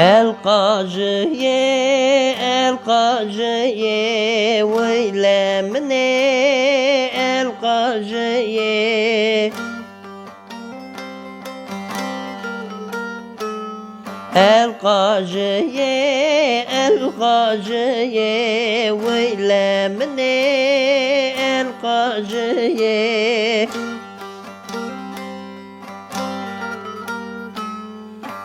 القاجية ويلا مني القاجية القاجية ويلا مني القاجية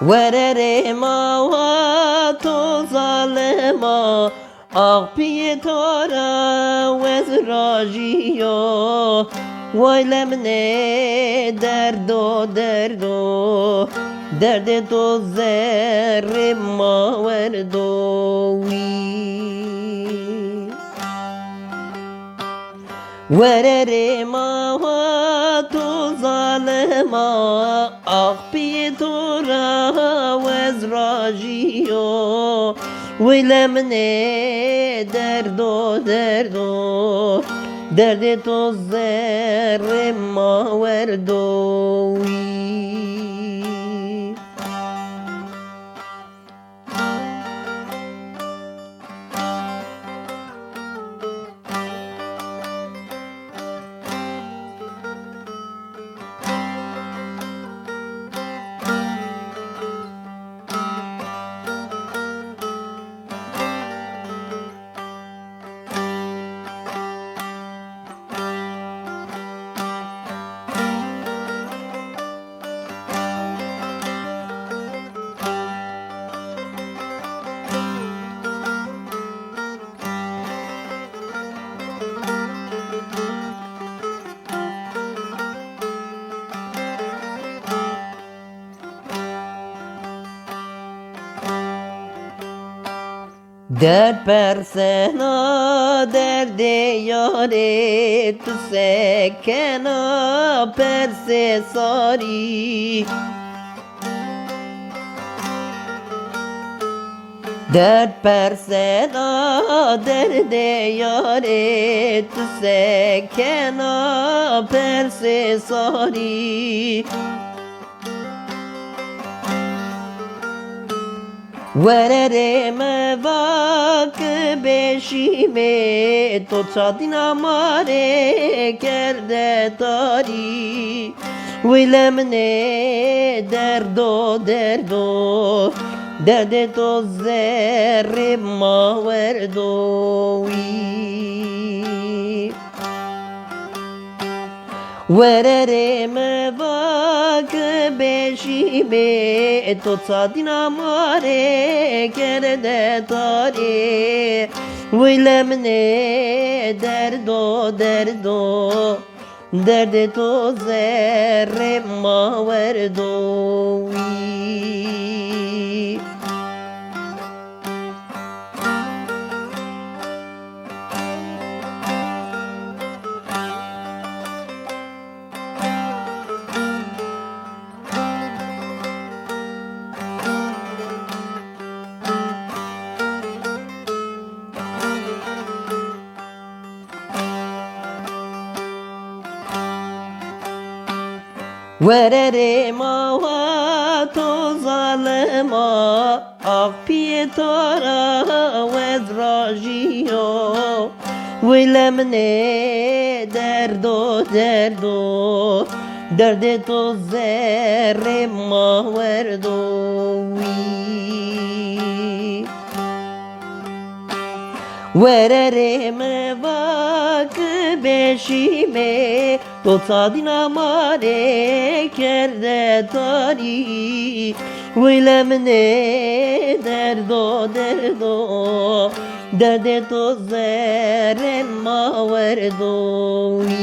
ورري ما واتو ظالما أغبي تورا وزراجيو ويلا مني دردو درد تو زر ما وردوي ورري ما واتو ظالما أغبي تورا وزراجيو ولمني دردو درد تو زر ما وردوي Dert persena derde yare tu sekena perse sari Dert persena derde yare tu sekena perse sari ورره مواک بشیمه تو چادینا ماره کرده تاری ولمنه دردو درد تو زر ما وردوی ورره مواک بشیمه تو چادینا ماره کرده تاری ولمنه دردو درد تو زر ما وردوی ورره ما واتو ظالما أغبي تورا وزراجيو ولمني دردو درد تو زر ما وردوي ورره مواک بشیمه تو صادینا ماره کرده تاری ولمنه دردو درد تو زر ما وردوی